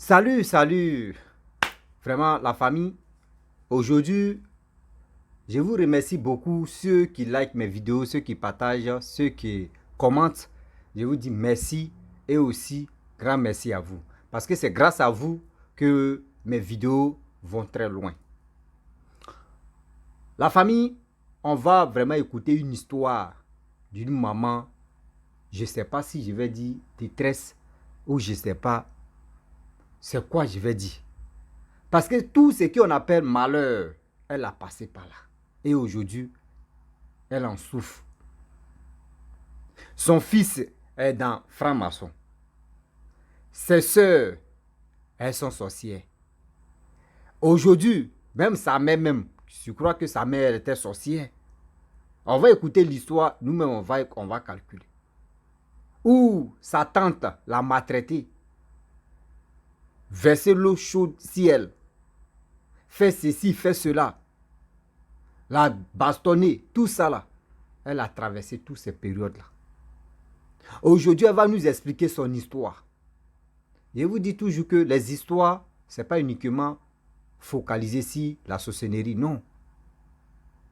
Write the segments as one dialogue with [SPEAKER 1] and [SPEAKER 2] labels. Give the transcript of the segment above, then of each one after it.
[SPEAKER 1] Salut, salut. Vraiment, la famille. Aujourd'hui, je vous remercie beaucoup ceux qui like mes vidéos, ceux qui partagent, ceux qui commentent. Je vous dis merci et aussi grand merci à vous. Parce que c'est grâce à vous que mes vidéos vont très loin. La famille, on va vraiment écouter une histoire d'une maman. Je ne sais pas si je vais dire détresse ou je ne sais pas c'est quoi je vais dire. Parce que tout ce qu'on appelle malheur, elle a passé par là. Et aujourd'hui, elle en souffre. Son fils est dans franc-maçon. Ses sœurs, elles sont sorcières. Aujourd'hui, même sa mère je crois que sa mère était sorcière. On va écouter l'histoire, nous-mêmes on va calculer. Ou sa tante l'a maltraité, verser l'eau chaude ciel, fait ceci, fait cela, la bastonner, tout ça là. Elle a traversé toutes ces périodes-là. Aujourd'hui, elle va nous expliquer son histoire. Je vous dis toujours que les histoires, ce n'est pas uniquement focalisé sur la sorcellerie, non.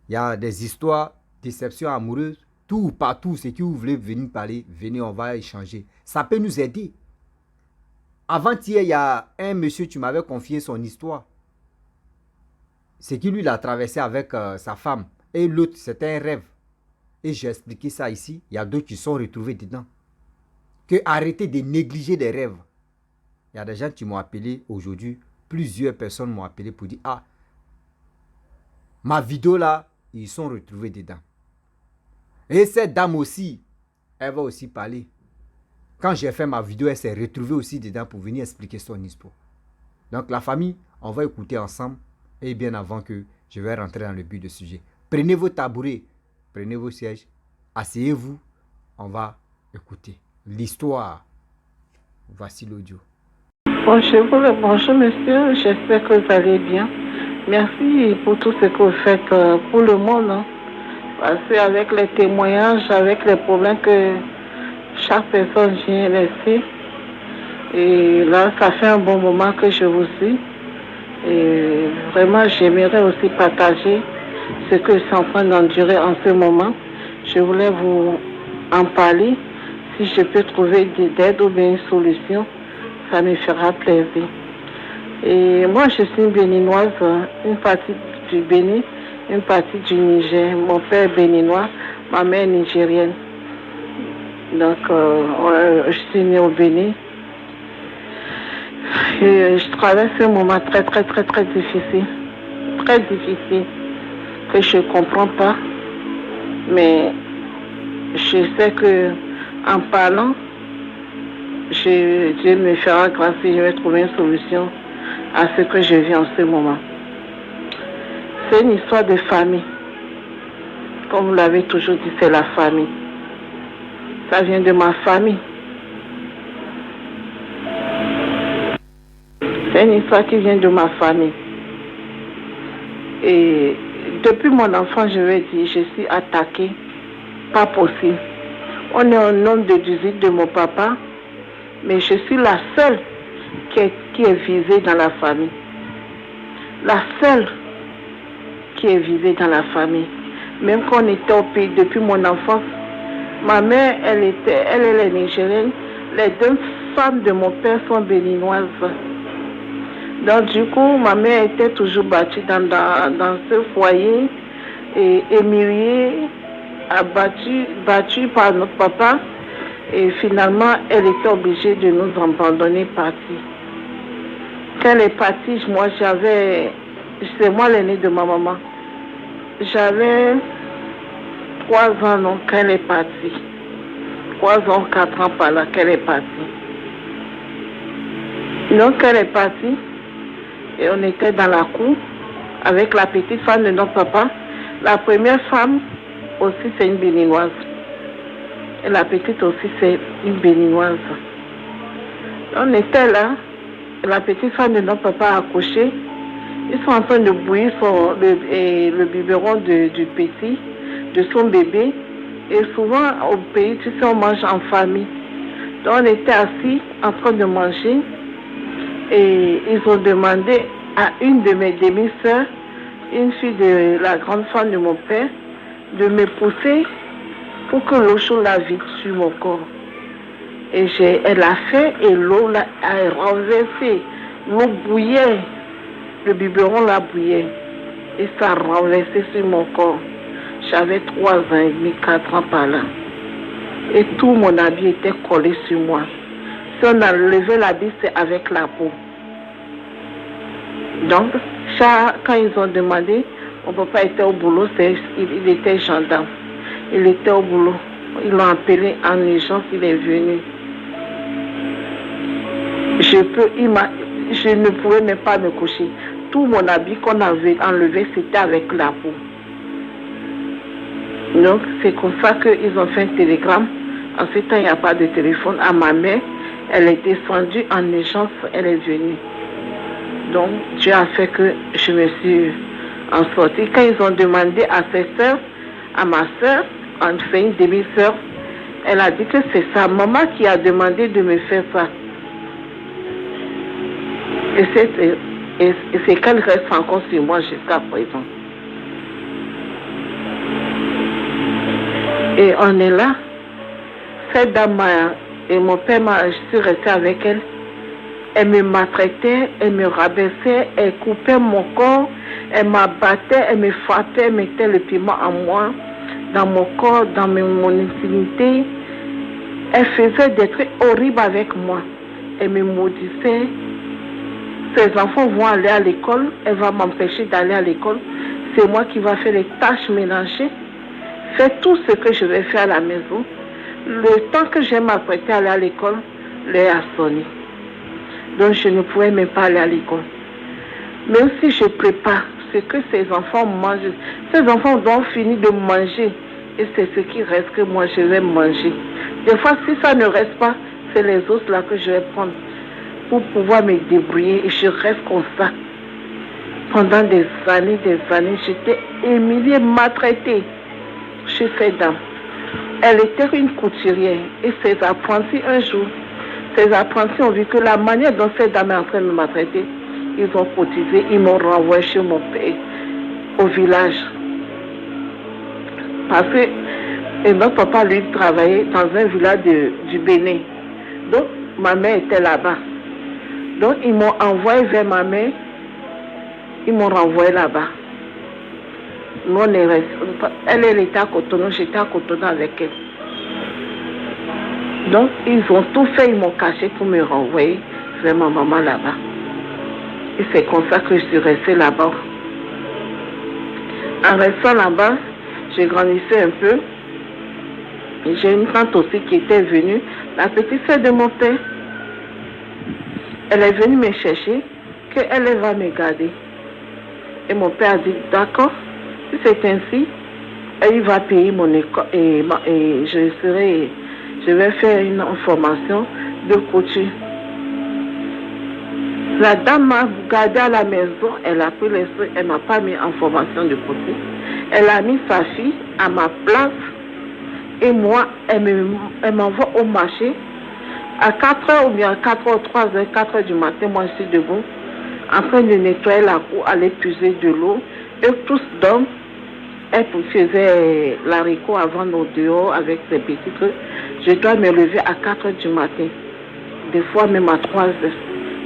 [SPEAKER 1] Il y a des histoires, déception amoureuse, tout, partout, ce que vous voulez venir parler, venez, on va échanger. Ça peut nous aider. Avant-hier, il y a un monsieur, tu m'avais confié son histoire. C'est qu'il lui l'a traversé avec sa femme. Et l'autre, c'était un rêve. Et j'ai expliqué ça ici. Il y a d'autres qui sont retrouvés dedans. Que arrêtez de négliger les rêves. Il y a des gens qui m'ont appelé aujourd'hui. Plusieurs personnes m'ont appelé pour dire, ah, ma vidéo là, ils sont retrouvés dedans. Et cette dame aussi, elle va aussi parler. Quand j'ai fait ma vidéo, elle s'est retrouvée aussi dedans pour venir expliquer son histoire. Donc la famille, on va écouter ensemble. Et bien avant que je vais rentrer dans le but du sujet. Prenez vos tabourets, prenez vos sièges, asseyez-vous. On va écouter l'histoire. Voici l'audio.
[SPEAKER 2] Bonjour monsieur, j'espère que vous allez bien. Merci pour tout ce que vous faites pour le monde. Hein. Parce qu'avec les témoignages, avec les problèmes que chaque personne vient laisser, et là, ça fait un bon moment que je vous suis. Et vraiment, j'aimerais aussi partager ce que je suis en train d'endurer en ce moment. Je voulais vous en parler. Si je peux trouver des aides ou bien une solution, ça me fera plaisir. Et moi, je suis une béninoise, une partie du Bénin, une partie du Niger. Mon père est béninois, ma mère est nigérienne. Donc, je suis née au Bénin. Et je traverse un moment très difficile. Très difficile. Que je ne comprends pas. Mais je sais que en parlant, Dieu me fera grâce et je vais trouver une solution à ce que je vis en ce moment. C'est une histoire de famille. Comme vous l'avez toujours dit, c'est la famille. Ça vient de ma famille. C'est une histoire qui vient de ma famille. Et depuis mon enfant, je vais dire, je suis attaquée. Pas possible. On est un homme de 18 de mon papa, mais je suis la seule qui est visée dans la famille. La seule qui est visée dans la famille. Même quand on était au pays depuis mon enfance, ma mère, elle est nigérienne. Les deux femmes de mon père sont béninoises. Donc du coup, ma mère était toujours battue dans ce foyer et humiliée, battue par notre papa. Et finalement, elle était obligée de nous abandonner, partie. Quand elle est partie, moi c'est moi l'aînée de ma maman. J'avais 3 ans donc, quand elle est partie. 3 ans, 4 ans par là qu'elle est partie. Donc elle est partie et on était dans la cour avec la petite femme de notre papa. La première femme aussi c'est une béninoise. Et la petite aussi c'est une béninoise. On était là, la petite femme de notre papa a accouché. Ils sont en train de bouillir le biberon du petit, de son bébé. Et souvent au pays, tu sais, on mange en famille. Donc on était assis en train de manger. Et ils ont demandé à une de mes demi-sœurs, une fille de la grande femme de mon père, de me pousser pour que l'eau chaude la vide sur mon corps. Et elle a fait et l'eau a renversé. L'eau bouillait, le biberon la bouillait. Et ça a renversé sur mon corps. J'avais 3 ans et demi, 4 ans par là. Et tout mon habit était collé sur moi. Si on a levé l'habit, c'est avec la peau. Donc, quand ils ont demandé, mon papa était au boulot, il était gendarme. Il était au boulot. Ils l'ont appelé en urgence, il est venu. Je ne pouvais même pas me coucher. Tout mon habit qu'on avait enlevé, c'était avec la peau. Donc, c'est comme ça qu'ils ont fait un télégramme. En ce temps, il n'y a pas de téléphone. À ma mère, elle est descendue en urgence, elle est venue. Donc, Dieu a fait que je me suis en sortie. Quand ils ont demandé à ses soeurs, à ma soeur, en fait une demi-sœur, elle a dit que c'est sa maman qui a demandé de me faire ça. Et c'est qu'elle reste encore sur moi jusqu'à présent. Et on est là. Cette dame, et mon père, je suis restée avec elle. Elle me maltraitait, elle me rabaissait, elle coupait mon corps, elle m'abattait, elle me frappait, elle mettait le piment en moi, dans mon corps, dans mon intimité. Elle faisait des trucs horribles avec moi. Elle me maudissait. Ses enfants vont aller à l'école, elle va m'empêcher d'aller à l'école. C'est moi qui va faire les tâches ménagées, faire tout ce que je vais faire à la maison. Le temps que j'ai m'apprêté à aller à l'école, l'heure a sonné. Donc je ne pouvais même pas aller à l'école. Même si je prépare ce que ces enfants mangent, ces enfants doivent finir de manger. Et c'est ce qui reste que moi je vais manger. Des fois, si ça ne reste pas, c'est les os là que je vais prendre pour pouvoir me débrouiller. Et je reste comme ça. Pendant des années, j'étais humiliée, maltraitée chez cette dame. Elle était une couturière. Et ses apprentis, un jour, ces apprentis ont vu que la manière dont cette dame est en train de me maltraiter, ils ont cotisé, ils m'ont renvoyé chez mon père, au village. Parce que notre papa, lui, travaillait dans un village du Bénin. Donc, ma mère était là-bas. Donc, ils m'ont envoyé vers ma mère, ils m'ont renvoyé là-bas. Nous, on est restés. Elle était à Cotonou, j'étais à Cotonou avec elle. Donc, ils ont tout fait, ils m'ont caché pour me renvoyer vers ma maman là-bas. Et c'est comme ça que je suis restée là-bas. En restant là-bas, j'ai grandi un peu. Et j'ai une tante aussi qui était venue, la petite sœur de mon père. Elle est venue me chercher, qu'elle va me garder. Et mon père a dit, d'accord, si c'est ainsi, il va payer mon école et je vais faire une formation de couture. La dame m'a gardée à la maison, elle a pris les soins, elle ne m'a pas mis en formation de couture. Elle a mis sa fille à ma place et moi, elle m'envoie au marché. À 4h ou bien à 4h, 3h, 4h du matin, moi je suis debout, en train de nettoyer la cour, aller puiser de l'eau. Et tous dorment. Elle faisait l'haricot avant nos dehors avec ses petits trucs. Je dois me lever à 4h du matin, des fois même à 3h,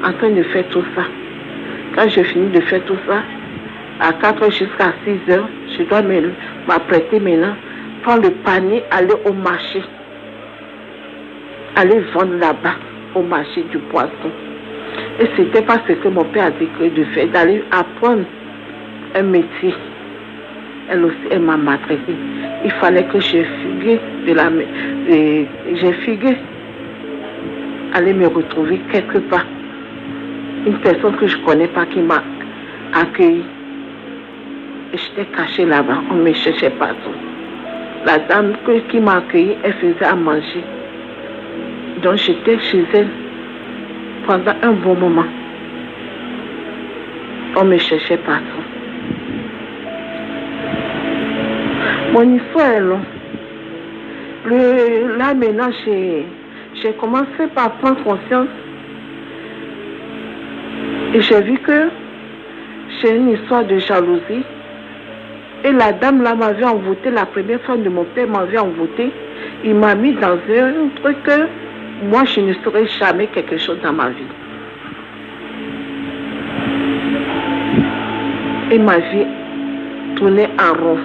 [SPEAKER 2] en train de faire tout ça. Quand je finis de faire tout ça, à 4h jusqu'à 6h, je dois m'apprêter maintenant, prendre le panier, aller au marché. Aller vendre là-bas, au marché du poisson. Et c'était pas ce que mon père a dit de faire, d'aller apprendre un métier. Elle aussi, elle m'a maltraité. Il fallait que je fugue j'ai fugué. Aller me retrouver quelque part. Une personne que je ne connais pas qui m'a accueilli. Et j'étais cachée là-bas, on me cherchait partout. La dame qui m'a accueilli, elle faisait à manger. Donc j'étais chez elle pendant un bon moment. On me cherchait partout. Mon histoire est longue. Là maintenant, j'ai commencé par prendre conscience Et j'ai vu que j'ai une histoire de jalousie. Et la dame là m'avait envoûté, la première femme de mon père m'avait envoûté. Il m'a mis dans un truc que moi je ne saurais jamais quelque chose dans ma vie. Et ma vie tournait en rond.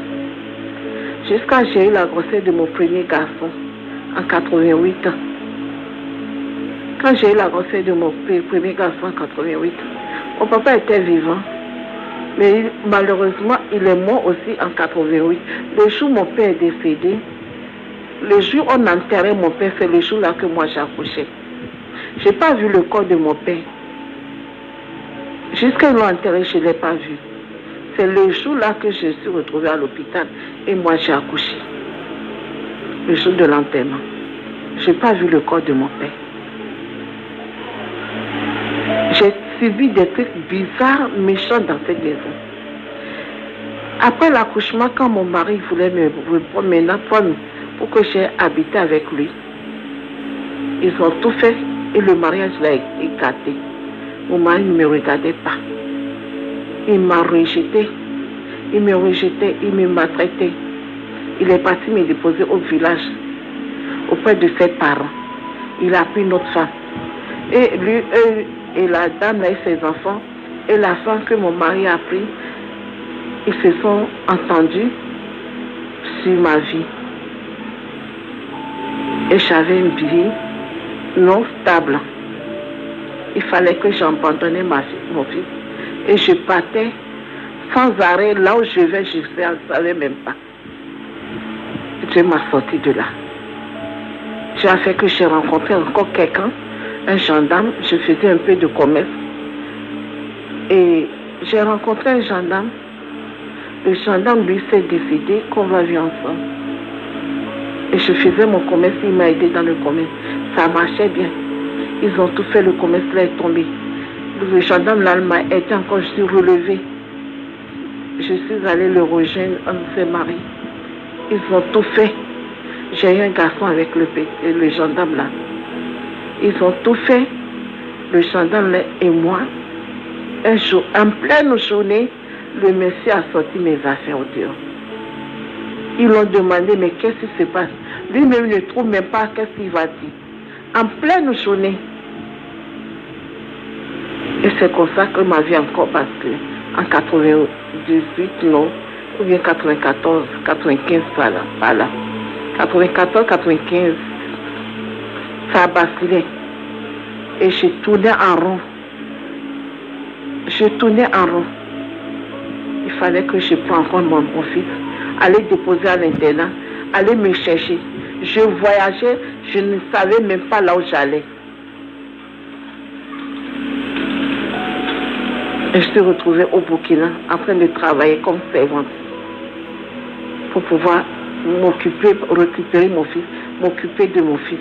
[SPEAKER 2] Jusqu'à j'ai eu la grossesse de mon premier garçon en 88. Quand j'ai eu la grossesse de mon premier garçon en 88, mon papa était vivant. Mais malheureusement, il est mort aussi en 88. Le jour où mon père est décédé, le jour où on enterrait mon père, c'est le jour là que moi j'ai accouché. Je n'ai pas vu le corps de mon père. Jusqu'à l'ont enterré, je ne l'ai pas vu. C'est le jour là que je suis retrouvée à l'hôpital et moi j'ai accouché. Le jour de l'enterrement. Je n'ai pas vu le corps de mon père. J'ai subi des trucs bizarres, méchants dans cette maison. Après l'accouchement, quand mon mari voulait me prendre pour que j'aie habité avec lui, ils ont tout fait et le mariage l'a écarté. Mon mari ne me regardait pas. Il m'a rejeté. Il me rejetait, il me maltraitait. Il est parti me déposer au village, auprès de ses parents. Il a pris notre femme. Et lui, et la dame et ses enfants, et la femme que mon mari a pris, ils se sont entendus sur ma vie. Et j'avais une vie non stable. Il fallait que j'abandonnais mon fils. Et je partais sans arrêt. Là où je vais, je ne savais même pas. Dieu m'a sorti de là. J'ai fait que j'ai rencontré encore quelqu'un, un gendarme. Je faisais un peu de commerce. Et j'ai rencontré un gendarme. Le gendarme, lui, s'est décidé qu'on va vivre ensemble. Et je faisais mon commerce, il m'a aidé dans le commerce. Ça marchait bien. Ils ont tout fait, le commerce là est tombé. Le gendarme là m'a aidé encore, je suis relevée. Je suis allée le rejoindre, on s'est mariés. Ils ont tout fait. J'ai eu un garçon avec le gendarme là. Ils ont tout fait. Le gendarme là et moi. Un jour, en pleine journée, le monsieur a sorti mes affaires au dehors. Ils l'ont demandé, mais qu'est-ce qui se passe? Lui-même ne trouve même pas qu'est-ce qu'il va dire. En pleine journée. Et c'est comme ça que ma vie encore basculé. En 98, non, ou bien 94, 95, par là. 94, 95, ça a basculé. Et je tournais en rond. Je tournais en rond. Il fallait que je prenne encore mon fils, aller déposer à l'internat, aller me chercher. Je voyageais, je ne savais même pas là où j'allais. Et je suis retrouvée au Burkina en train de travailler comme servante pour pouvoir récupérer mon fils, m'occuper de mon fils.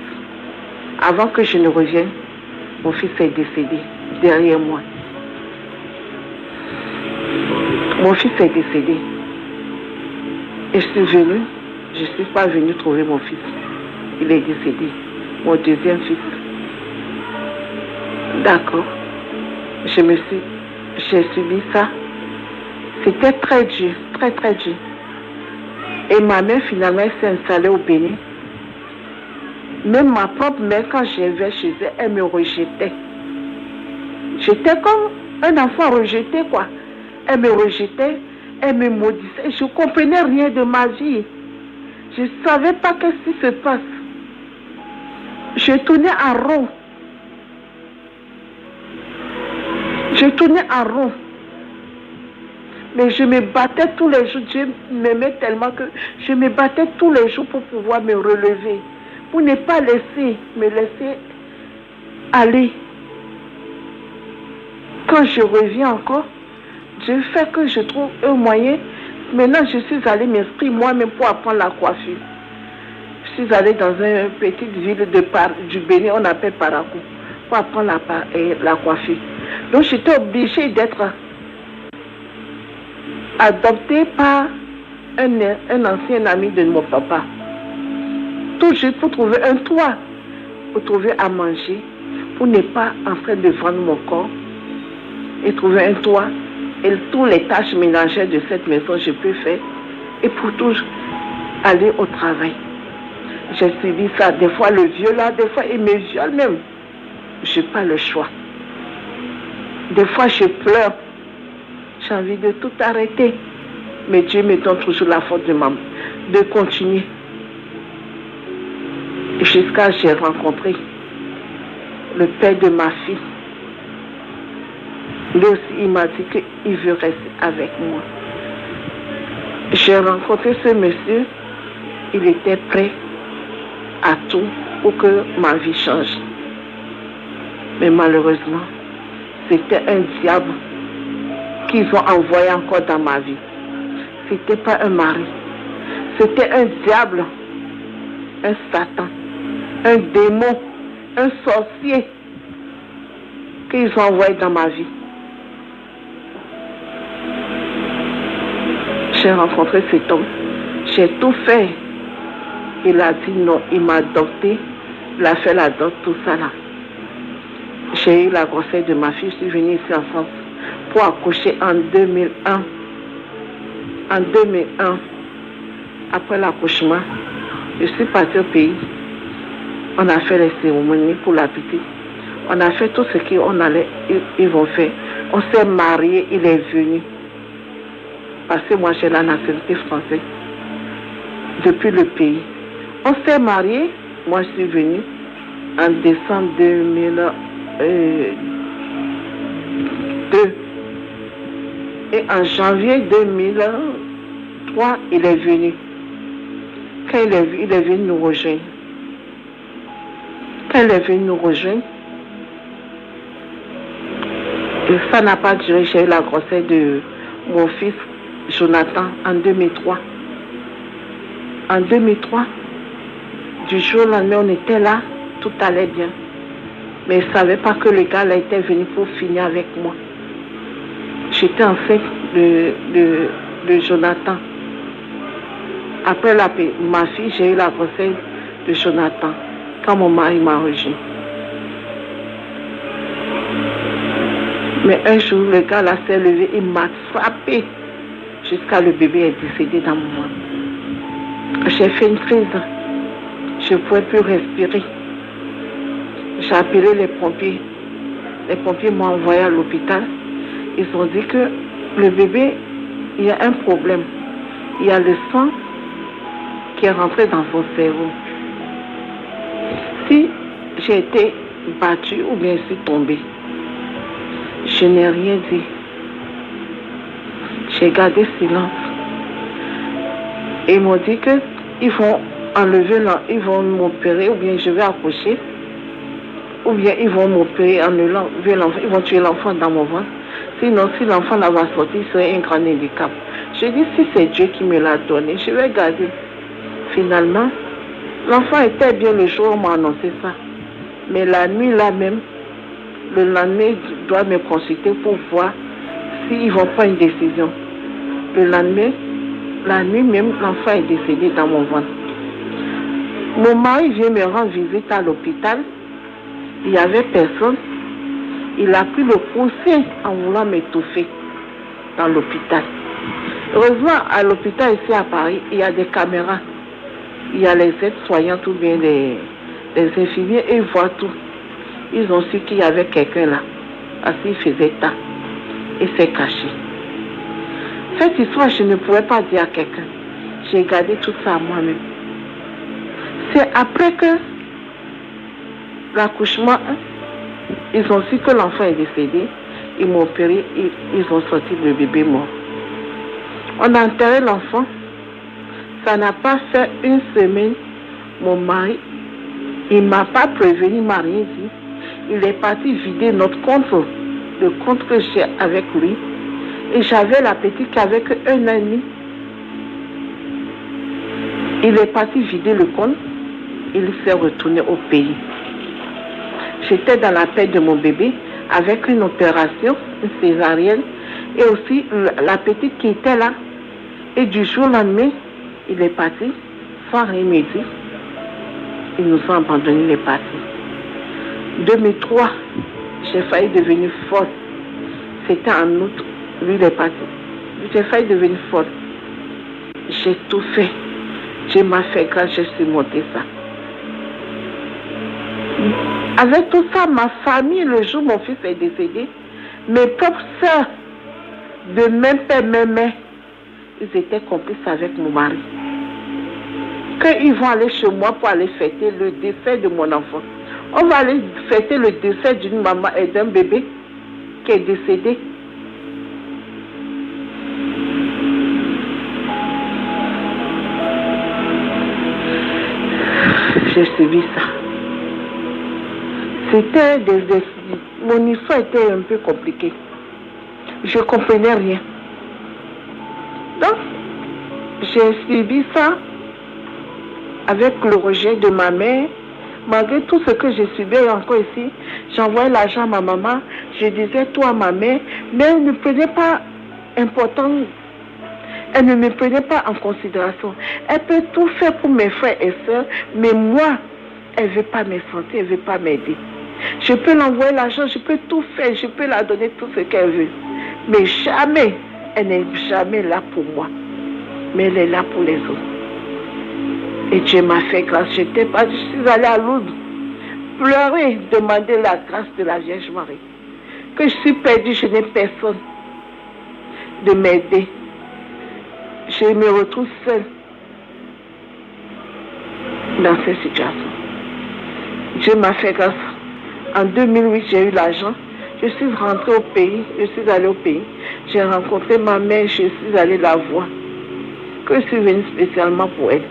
[SPEAKER 2] Avant que je ne revienne, mon fils est décédé derrière moi. Mon fils est décédé. Et je suis venue, je ne suis pas venue trouver mon fils. Il est décédé, mon deuxième fils. D'accord. J'ai subi ça. C'était très dur, très très dur. Et ma mère finalement s'est installée au Bénin. Même ma propre mère, quand je vais chez elle, elle me rejetait. J'étais comme un enfant rejeté, quoi. Elle me rejetait, elle me maudissait. Je ne comprenais rien de ma vie. Je ne savais pas qu'est-ce qui se passe. Je tournais en rond. Je tournais en rond. Mais je me battais tous les jours. Dieu m'aimait tellement que je me battais tous les jours pour pouvoir me relever. Pour ne pas me laisser aller. Quand je reviens encore, Dieu fait que je trouve un moyen. Maintenant, je suis allée m'inscrire moi-même pour apprendre la coiffure. Je suis allée dans une petite ville du Bénin, on appelle Parakou, pour apprendre la coiffure. Donc, j'étais obligée d'être adoptée par un ancien ami de mon papa. Tout juste pour trouver un toit, pour trouver à manger, pour ne pas en train de vendre mon corps et trouver un toit. Et toutes les tâches ménagères de cette maison, je peux faire. Et pour toujours aller au travail. J'ai suivi ça. Des fois, le vieux là, des fois, il me viole même. Je n'ai pas le choix. Des fois, je pleure. J'ai envie de tout arrêter. Mais Dieu me donne toujours la force de continuer. Jusqu'à ce que j'ai rencontré le père de ma fille. Lui aussi, il m'a dit qu'il veut rester avec moi. J'ai rencontré ce monsieur. Il était prêt à tout pour que ma vie change. Mais malheureusement, c'était un diable qu'ils ont envoyé encore dans ma vie. C'était pas un mari. C'était un diable, un Satan, un démon, un sorcier qu'ils ont envoyé dans ma vie. J'ai rencontré cet homme. J'ai tout fait. Il a dit non, il m'a adopté. Il a fait la dot, tout ça là. J'ai eu la grossesse de ma fille. Je suis venue ici en France pour accoucher en 2001. En 2001, après l'accouchement, je suis partie au pays. On a fait les cérémonies pour la petite. On a fait tout ce qu'ils vont faire. On s'est mariés, il est venu. Parce que moi j'ai la nationalité française. Depuis le pays. On s'est mariés. Moi je suis venue en décembre 2002. Et en janvier 2003, il est venu. Quand il est venu nous rejoindre. Quand il est venu nous rejoindre, ça n'a pas duré. J'ai eu la grossesse de mon fils Jonathan en 2003. En 2003, du jour au lendemain, on était là, tout allait bien. Mais je ne savais pas que le gars là était venu pour finir avec moi. J'étais enceinte de Jonathan. Après ma fille, j'ai eu la grossesse de Jonathan, quand mon mari m'a rejoint. Mais un jour, le gars là s'est levé, il m'a frappé jusqu'à le bébé est décédé dans mon ventre. J'ai fait une crise. Je ne pouvais plus respirer. J'ai appelé les pompiers. Les pompiers m'ont envoyé à l'hôpital. Ils ont dit que le bébé, il y a un problème. Il y a le sang qui est rentré dans son cerveau. Si j'ai été battue ou bien je suis tombée, je n'ai rien dit. J'ai gardé silence. Et ils m'ont dit qu'ils vont ils vont m'opérer, ou bien je vais accoucher, ou bien ils vont m'opérer, enlever l'enfant, ils vont tuer l'enfant dans mon ventre. Sinon, si l'enfant là va sortir, il serait un grand handicap. Je dis, si c'est Dieu qui me l'a donné, je vais garder. Finalement, l'enfant était bien le jour où on m'a annoncé ça. Mais la nuit là même, le lendemain, je dois me consulter pour voir s'ils vont prendre une décision. Le lendemain, la nuit même, l'enfant est décédé dans mon ventre. Mon mari vient me rendre visite à l'hôpital. Il n'y avait personne. Il a pris le coussin en voulant m'étouffer dans l'hôpital. Heureusement, à l'hôpital ici à Paris, il y a des caméras. Il y a les aides-soignants ou bien les infirmiers et ils voient tout. Ils ont su qu'il y avait quelqu'un là. Parce qu'il faisait tas. Et s'est caché. Cette histoire, je ne pouvais pas dire à quelqu'un. J'ai gardé tout ça à moi-même. C'est après que l'accouchement, ils ont su que l'enfant est décédé. Ils m'ont opéré et ils ont sorti le bébé mort. On a enterré l'enfant. Ça n'a pas fait une semaine. Mon mari, il ne m'a pas prévenu, il ne m'a rien dit. Il est parti vider notre compte, le compte que j'ai avec lui. Et j'avais la petite qui avait que 1 an et demi. Il est parti vider le compte. Il s'est retourné au pays. J'étais dans la tête de mon bébé avec une opération, une césarienne, et aussi la petite qui était là. Et du jour au lendemain, il est parti sans rien me dire. Ils nous ont abandonnés, il est parti. 2003, j'ai failli devenir folle. C'était en août. Lui, il est parti. J'ai failli devenir folle. J'ai tout fait. Dieu m'a fait grâce, j'ai surmonté ça. Avec tout ça, ma famille, le jour où mon fils est décédé, mes propres soeurs, de même père, même mère, ils étaient complices avec mon mari. Quand ils vont aller chez moi pour aller fêter le décès de mon enfant, on va aller fêter le décès d'une maman et d'un bébé qui est décédé. J'ai subi ça. C'était mon histoire était un peu compliquée. Je ne comprenais rien. Donc, j'ai subi ça avec le rejet de ma mère. Malgré tout ce que j'ai subi encore ici, j'envoyais l'argent à ma maman. Je disais tout à ma mère, mais elle ne prenait pas important. Elle ne me prenait pas en considération. Elle peut tout faire pour mes frères et sœurs, mais moi, elle ne veut pas me sentir, elle ne veut pas m'aider. Je peux l'envoyer l'argent, je peux tout faire, je peux la donner tout ce qu'elle veut. Mais jamais, elle n'est jamais là pour moi. Mais elle est là pour les autres. Et Dieu m'a fait grâce. Je suis allée à Lourdes, pleurer, demander la grâce de la Vierge Marie. Que je suis perdue, je n'ai personne de m'aider. Je me retrouve seule dans cette situation. Dieu m'a fait grâce. En 2008, j'ai eu l'argent. Je suis rentrée au pays. Je suis allée au pays. J'ai rencontré ma mère. Je suis allée la voir. Que je suis venue spécialement pour elle.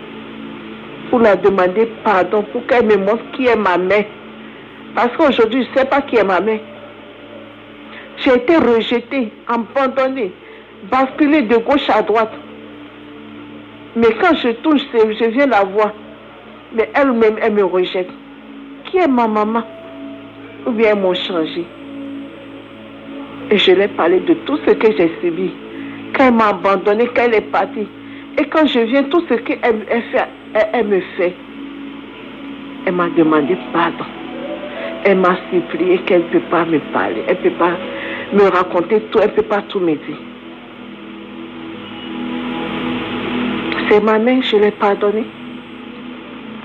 [SPEAKER 2] Pour la demander pardon. Pour qu'elle me montre qui est ma mère. Parce qu'aujourd'hui, je ne sais pas qui est ma mère. J'ai été rejetée, abandonnée, basculée de gauche à droite. Mais quand je touche, je viens la voir. Mais elle-même, elle me rejette. Qui est ma maman? Ou bien elles m'ont changé. Et je lui ai parlé de tout ce que j'ai subi. Quand elle m'a abandonnée, quand elle est partie. Et quand je viens, tout ce qu'elle me fait. Elle m'a demandé pardon. Elle m'a supplié qu'elle ne peut pas me parler. Elle ne peut pas me raconter tout. Elle ne peut pas tout me dire. C'est ma mère, je l'ai pardonnée.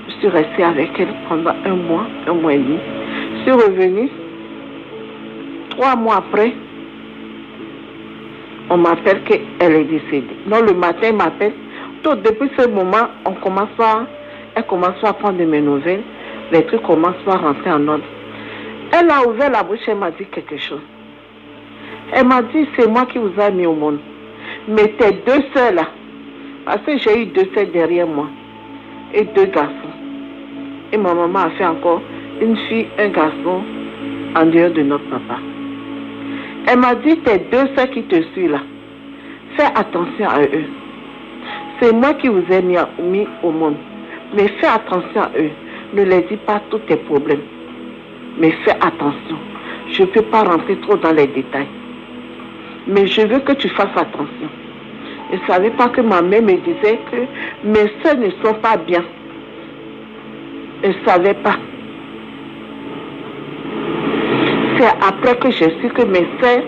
[SPEAKER 2] Je suis restée avec elle pendant un mois et demi. Je suis revenue. 3 mois après, on m'appelle qu'elle est décédée. Non, le matin, elle m'appelle. Donc, depuis ce moment, elle commence à prendre de mes nouvelles. Les trucs commencent à rentrer en ordre. Elle a ouvert la bouche, elle m'a dit quelque chose. Elle m'a dit, c'est moi qui vous ai mis au monde. Mais tes 2 sœurs là, parce que j'ai eu 2 sœurs derrière moi et 2 garçons. Et ma maman a fait encore une fille, un garçon en dehors de notre papa. Elle m'a dit, tes 2 sœurs qui te suivent là, fais attention à eux. C'est moi qui vous ai mis au monde. Mais fais attention à eux. Ne les dis pas tous tes problèmes. Mais fais attention. Je ne peux pas rentrer trop dans les détails. Mais je veux que tu fasses attention. Je ne savais pas que ma mère me disait que mes soeurs ne sont pas bien. Je ne savais pas. C'est après que j'ai su que mes soeurs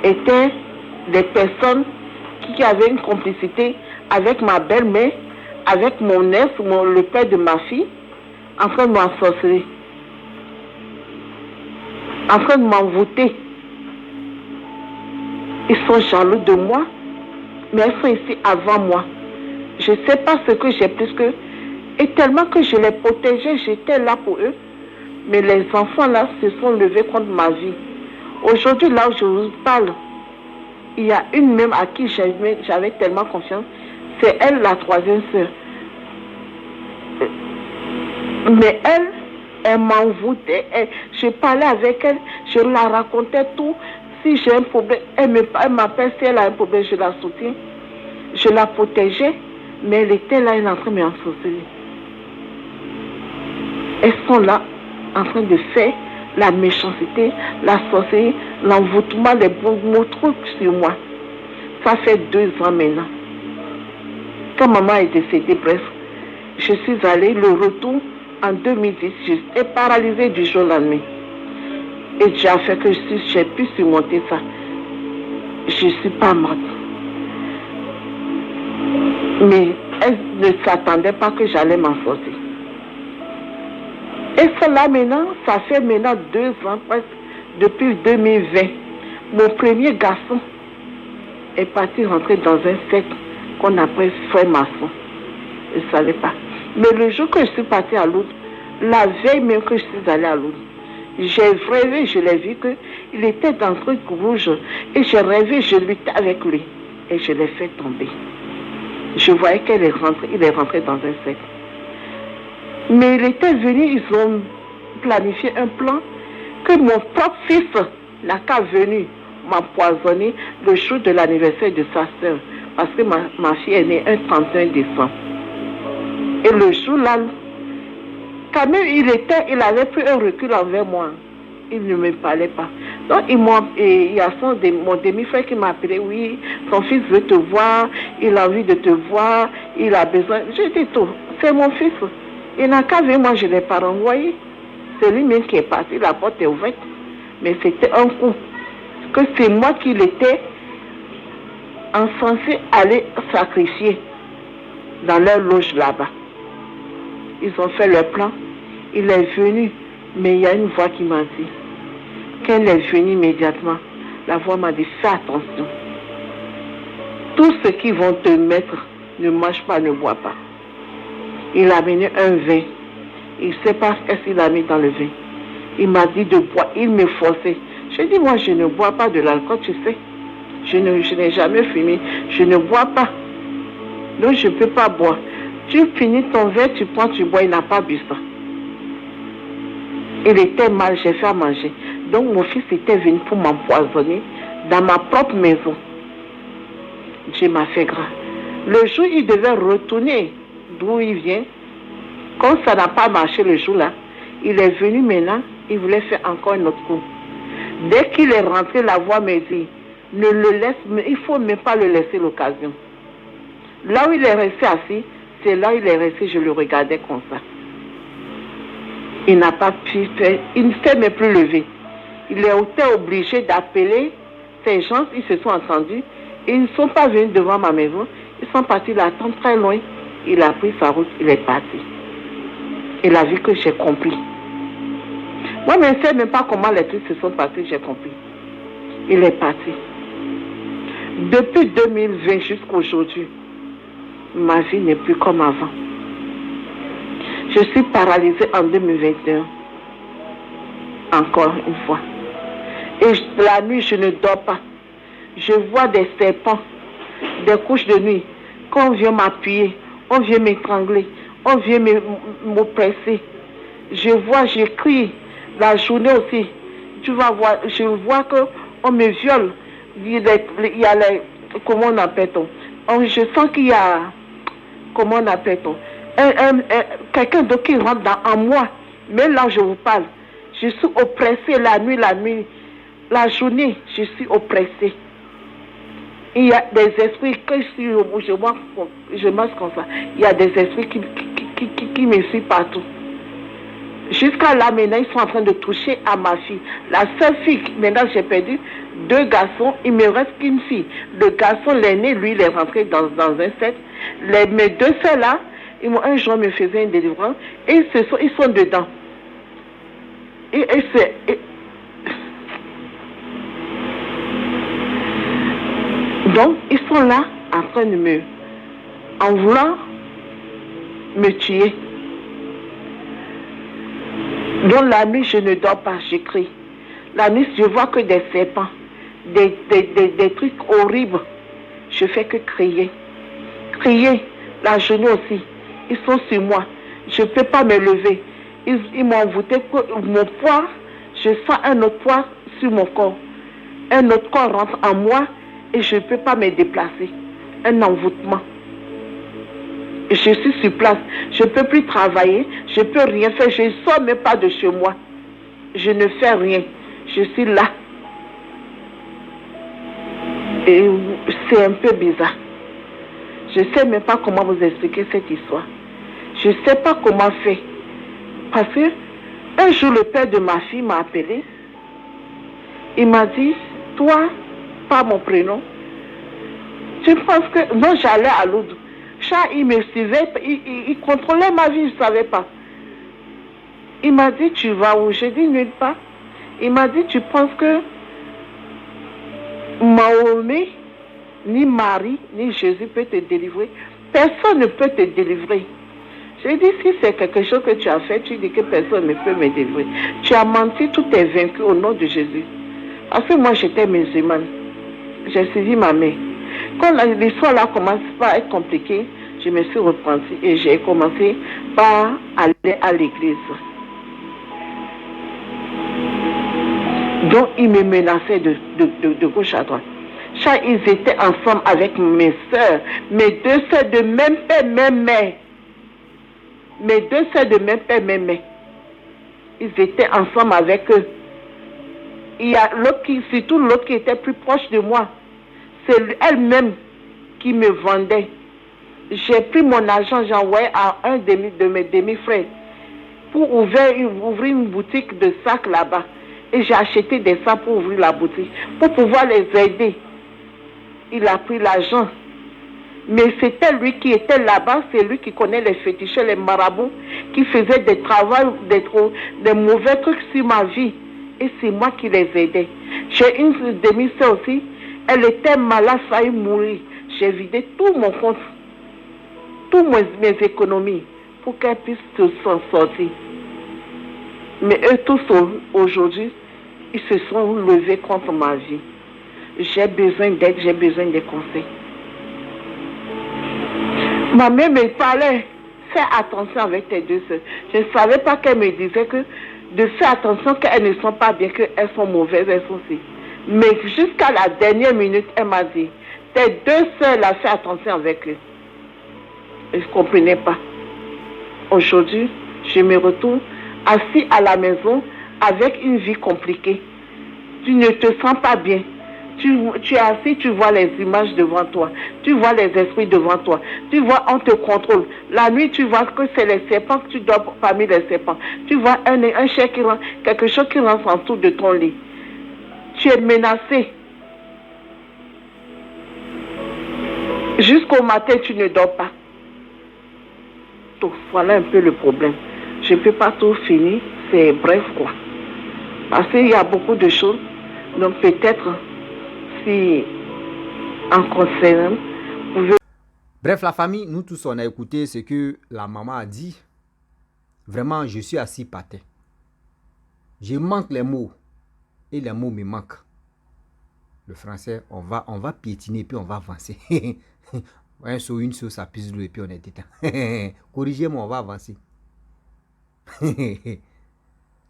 [SPEAKER 2] étaient des personnes qui avaient une complicité avec ma belle-mère, avec mon ex, le père de ma fille, en train de m'ensorceler, en train de m'envoûter. Ils sont jaloux de moi, mais elles sont ici avant moi. Je ne sais pas ce que j'ai plus que... Et tellement que je les protégeais, j'étais là pour eux. Mais les enfants là se sont levés contre ma vie. Aujourd'hui, là où je vous parle, il y a une même à qui j'avais tellement confiance. C'est elle, la 3e sœur. Mais elle m'envoûtait. Je parlais avec elle, je la racontais tout. Si j'ai un problème, elle m'appelle. Si elle a un problème, je la soutiens. Je la protégeais, mais elle était là, elle est en train de m'ensorceler. Elles sont là, en train de faire la méchanceté, la sorcellerie, l'envoûtement, les bons mots trucs sur moi. Ça fait 2 ans maintenant. Quand maman est décédée, bref, je suis allée, le retour en 2010, j'étais paralysée du jour au lendemain. Et Dieu a fait que si j'ai pu surmonter ça, je ne suis pas morte. Mais elle ne s'attendait pas que j'allais m'en sortir. Et cela maintenant, ça fait maintenant 2 ans presque, depuis 2020. Mon premier garçon est parti rentrer dans un cercle qu'on appelle frère maçon. Je ne savais pas. Mais le jour que je suis partie à Lourdes, la veille même que je suis allée à Lourdes, j'ai rêvé, je l'ai vu qu'il était dans un truc rouge. Et j'ai rêvé, je luttais avec lui. Et je l'ai fait tomber. Je voyais qu'il est rentré dans un cercle. Mais il était venu, ils ont planifié un plan que mon propre fils n'a qu'à venu m'empoisonner le jour de l'anniversaire de sa soeur. Parce que ma fille est née un 31 décembre. Et le jour-là, quand même il avait pris un recul envers moi. Il ne me parlait pas. Donc il y a mon demi-frère qui m'a appelé, oui, son fils veut te voir, il a envie de te voir, il a besoin. J'ai dit tout, c'est mon fils. Il n'a qu'à venir, moi je ne l'ai pas renvoyé. C'est lui-même qui est parti, la porte est ouverte. Mais c'était un coup. Que c'est moi qui l'étais censé aller sacrifier dans leur loge là-bas. Ils ont fait leur plan. Il est venu, mais il y a une voix qui m'a dit. Quand elle est venue immédiatement, la voix m'a dit, fais attention. Tout ce qu'ils vont te mettre, ne mange pas, ne bois pas. Il a amené un vin. Il ne sait pas ce qu'il a mis dans le vin. Il m'a dit de boire. Il me forçait. J'ai dit, moi, je ne bois pas de l'alcool, tu sais. Je n'ai jamais fumé. Je ne bois pas. Donc, je ne peux pas boire. Tu finis ton verre, tu prends, tu bois. Il n'a pas bu ça. Il était mal, j'ai fait à manger. Donc, mon fils était venu pour m'empoisonner dans ma propre maison. Dieu m'a fait grâce. Le jour, il devait retourner d'où il vient. Comme ça n'a pas marché le jour-là, il est venu maintenant, il voulait faire encore un autre coup. Dès qu'il est rentré, la voix me dit, ne le laisse, il ne faut même pas le laisser l'occasion. Là où il est resté assis, c'est là où il est resté, je le regardais comme ça. Il n'a pas pu faire, il ne s'est même plus levé. Il était obligé d'appeler ces gens, ils se sont entendus, et ils ne sont pas venus devant ma maison, ils sont partis l'attendre très loin. Il a pris sa route, il est parti. Il a vu que j'ai compris. Moi, je ne sais même pas comment les trucs se sont passés, j'ai compris. Il est parti. Depuis 2020 jusqu'à aujourd'hui, ma vie n'est plus comme avant. Je suis paralysée en 2021. Encore une fois. Et la nuit, je ne dors pas. Je vois des serpents, des couches de nuit. Quand on vient m'appuyer, on vient m'étrangler, on vient m'oppresser. Je crie la journée aussi. Tu vas voir, je vois qu'on me viole. Il y a les, comment on appelle-t-on? Je sens qu'il y a, comment on appelle-t-on? Quelqu'un d'autre qui rentre en moi. Mais là, je vous parle. Je suis oppressée la nuit. La journée, je suis oppressée. Il y a des esprits que je marche comme ça. Il y a des esprits qui me suivent partout. Jusqu'à là, maintenant, ils sont en train de toucher à ma fille. La seule fille, maintenant, j'ai perdu 2 garçons. Il me reste qu'une fille. Le garçon, l'aîné, lui, il est rentré dans un set. Mes 2 soeurs là, un jour, me faisaient une délivrance. Et ils sont dedans. Donc, ils sont là, en train de en voulant me tuer. Donc, la nuit, je ne dors pas, je crie. La nuit, je vois que des serpents, des trucs horribles. Je fais que crier. Crier, la journée aussi. Ils sont sur moi. Je ne peux pas me lever. Ils m'ont envoûté mon poids. Je sens un autre poids sur mon corps. Un autre corps rentre en moi et je ne peux pas me déplacer. Un envoûtement. Je suis sur place. Je ne peux plus travailler. Je ne peux rien faire. Je ne sors même pas de chez moi. Je ne fais rien. Je suis là. Et c'est un peu bizarre. Je ne sais même pas comment vous expliquer cette histoire. Je ne sais pas comment faire. Parce que un jour, le père de ma fille m'a appelé. Il m'a dit, toi, pas mon prénom. Tu penses que... Non, j'allais à Lourdes. Il me suivait, il contrôlait ma vie, je ne savais pas. Il m'a dit, tu vas où? J'ai dit, nulle part. Il m'a dit, tu penses que Mahomet, ni Marie, ni Jésus peut te délivrer? Personne ne peut te délivrer. J'ai dit, si c'est quelque chose que tu as fait, tu dis que personne ne peut me délivrer. Tu as menti, tout est vaincu au nom de Jésus. Parce que moi, j'étais musulmane. J'ai suivi ma mère. Quand l'histoire là commence à être compliquée, je me suis repentie et j'ai commencé par aller à l'église. Donc, ils me menaçaient de gauche à droite. Ils étaient ensemble avec mes soeurs, mes deux soeurs de même père, même mère. Mes deux soeurs de même père, même mère. Ils étaient ensemble avec eux. Il y a l'autre surtout l'autre qui était plus proche de moi. C'est elle-même qui me vendait. J'ai pris mon argent, j'ai envoyé à un de mes demi-frères pour ouvrir une boutique de sacs là-bas. Et j'ai acheté des sacs pour ouvrir la boutique, pour pouvoir les aider. Il a pris l'argent. Mais c'était lui qui était là-bas, c'est lui qui connaît les féticheurs, les marabouts, qui faisaient des travaux, des mauvais trucs sur ma vie. Et c'est moi qui les aidais. J'ai une demi-sœur aussi, elle était malade, failli mourir. J'ai vidé tout mon compte, toutes mes économies, pour qu'elle puisse s'en sortir. Mais eux tous aujourd'hui, ils se sont levés contre ma vie. J'ai besoin d'aide, j'ai besoin de conseils. Ma mère me parlait, fais attention avec tes deux soeurs. Je ne savais pas qu'elle me disait que de faire attention qu'elles ne sont pas bien, qu'elles sont mauvaises, elles sont aussi. Mais jusqu'à la dernière minute, elle m'a dit, tes deux soeurs là, fais attention avec eux. Je ne comprenais pas. Aujourd'hui, je me retrouve assis à la maison avec une vie compliquée. Tu ne te sens pas bien. Tu es assis, tu vois les images devant toi. Tu vois les esprits devant toi. Tu vois, on te contrôle. La nuit, tu vois que c'est les serpents que tu dors parmi les serpents. Tu vois un chien qui rentre, quelque chose qui rentre en dessous de ton lit. Tu es menacé. Jusqu'au matin, tu ne dors pas. Donc, voilà un peu le problème. Je ne peux pas tout finir. C'est bref, quoi. Parce qu'il y a beaucoup de choses. Donc, peut-être... Si en concernant,
[SPEAKER 1] bref, la famille, nous tous, on a écouté ce que la maman a dit. Vraiment, je suis assis par terre. Je manque les mots. Et les mots me manquent. Le français, on va piétiner puis on va avancer. Un saut, une sauce, ça pisse l'eau et puis on est éteint. Corrigez-moi, on va avancer.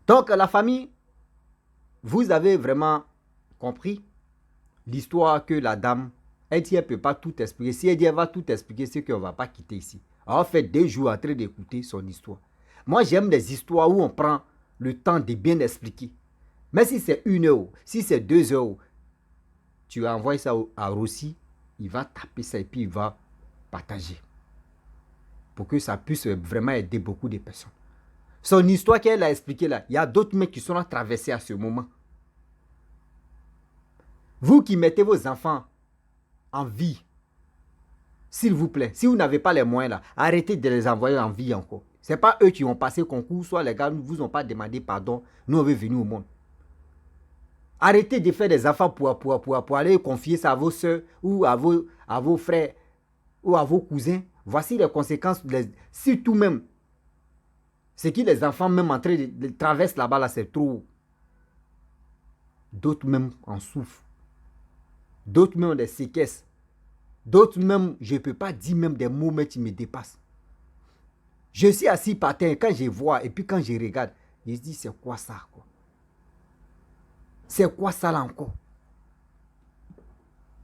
[SPEAKER 1] Donc, la famille, vous avez vraiment compris l'histoire que la dame, elle dit, elle ne peut pas tout expliquer. Si elle dit, elle va tout expliquer, c'est qu'on ne va pas quitter ici. Alors, on fait 2 jours en train d'écouter son histoire. Moi, j'aime les histoires où on prend le temps de bien expliquer. Mais si c'est 1 heure, si c'est 2 heures, tu envoies ça à Rossi, il va taper ça et puis il va partager. Pour que ça puisse vraiment aider beaucoup de personnes. Son histoire qu'elle a expliquée là, il y a d'autres mecs qui sont là traversés à ce moment. Vous qui mettez vos enfants en vie, s'il vous plaît, si vous n'avez pas les moyens là, arrêtez de les envoyer en vie encore. Ce n'est pas eux qui ont passé le concours, soit les gars ne vous ont pas demandé pardon, nous on veut venir au monde. Arrêtez de faire des enfants pour aller confier ça à vos soeurs ou à vos frères ou à vos cousins. Voici les conséquences, surtout même, ce qui les enfants même en train de traverser là-bas, là, c'est trop. D'autres même en souffrent. D'autres même ont des séquesses. D'autres même, je ne peux pas dire même des mots mais qui me dépassent. Je suis assis par terre, quand je vois et puis quand je regarde, je me dis c'est quoi ça quoi? C'est quoi ça là encore?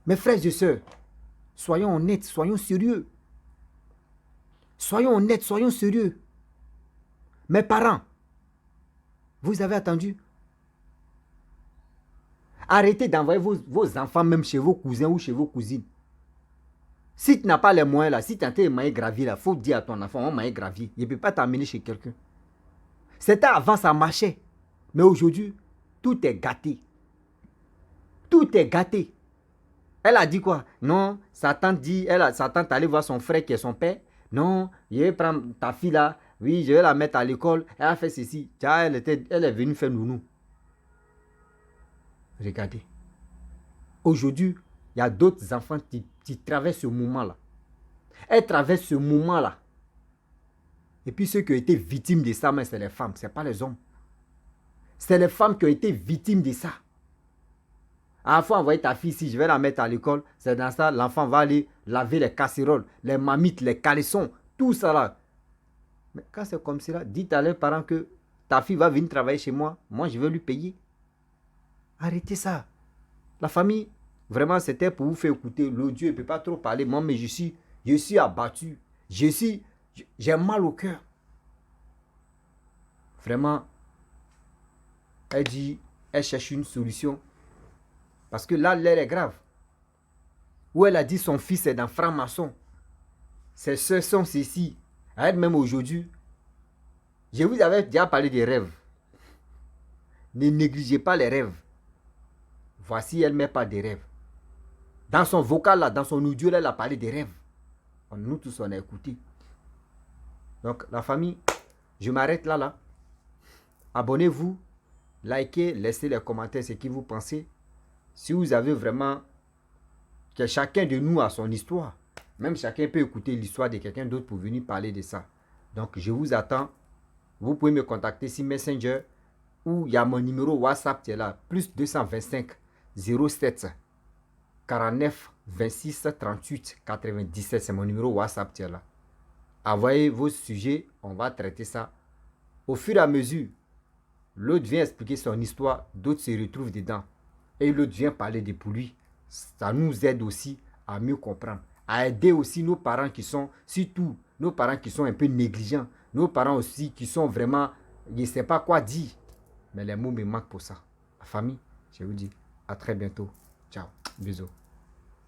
[SPEAKER 1] Mes frères et sœurs, soyons honnêtes, soyons sérieux. Soyons honnêtes, soyons sérieux. Mes parents, vous avez attendu? Arrêtez d'envoyer vos enfants même chez vos cousins ou chez vos cousines. Si tu n'as pas les moyens là, si tu as un maïs gravier là, il faut dire à ton enfant, on maïs gravier. Il ne peut pas t'amener chez quelqu'un. C'était avant, ça marchait. Mais aujourd'hui, tout est gâté. Tout est gâté. Elle a dit quoi? Non, sa tante dit, sa tante allait voir son frère qui est son père. Non, je vais prendre ta fille là. Oui, je vais la mettre à l'école. Elle a fait ceci. Elle est venue faire nounou. Regardez. Aujourd'hui, il y a d'autres enfants qui traversent ce moment-là. Elles traversent ce moment-là. Et puis ceux qui ont été victimes de ça, mais c'est les femmes, ce n'est pas les hommes. C'est les femmes qui ont été victimes de ça. À la fois, envoyer ta fille ici, je vais la mettre à l'école. C'est dans ça, l'enfant va aller laver les casseroles, les mamites, les caleçons, tout ça là. Mais quand c'est comme cela, dites à leurs parents que ta fille va venir travailler chez moi, moi je vais lui payer. Arrêtez ça. La famille, vraiment, c'était pour vous faire écouter. L'audio ne peut pas trop parler. Moi, mais je suis abattu. J'ai mal au cœur. Vraiment, elle dit, elle cherche une solution. Parce que là, l'air est grave. Où elle a dit son fils est dans franc-maçon. Ses soeurs sont ceci. Elle-même aujourd'hui, je vous avais déjà parlé des rêves. Ne négligez pas les rêves. Voici, elle ne met pas des rêves. Dans son vocal, là, dans son audio, là, elle a parlé des rêves. Nous tous, on a écouté. Donc, la famille, je m'arrête là. Abonnez-vous, likez, laissez les commentaires ce que vous pensez. Si vous avez vraiment que chacun de nous a son histoire, même chacun peut écouter l'histoire de quelqu'un d'autre pour venir parler de ça. Donc, je vous attends. Vous pouvez me contacter sur Messenger ou il y a mon numéro WhatsApp qui est là, plus 225 07 49 26 38 97. C'est mon numéro WhatsApp qui est là. Envoyez vos sujets, on va traiter ça. Au fur et à mesure, l'autre vient expliquer son histoire, d'autres se retrouvent dedans. Et l'autre vient parler de pour lui. Ça nous aide aussi à mieux comprendre. À aider aussi nos parents qui sont, surtout nos parents qui sont un peu négligents. Nos parents aussi qui sont vraiment, je ne sais pas quoi dire. Mais les mots me manquent pour ça. La famille, je vous dis à très bientôt. Ciao, bisous.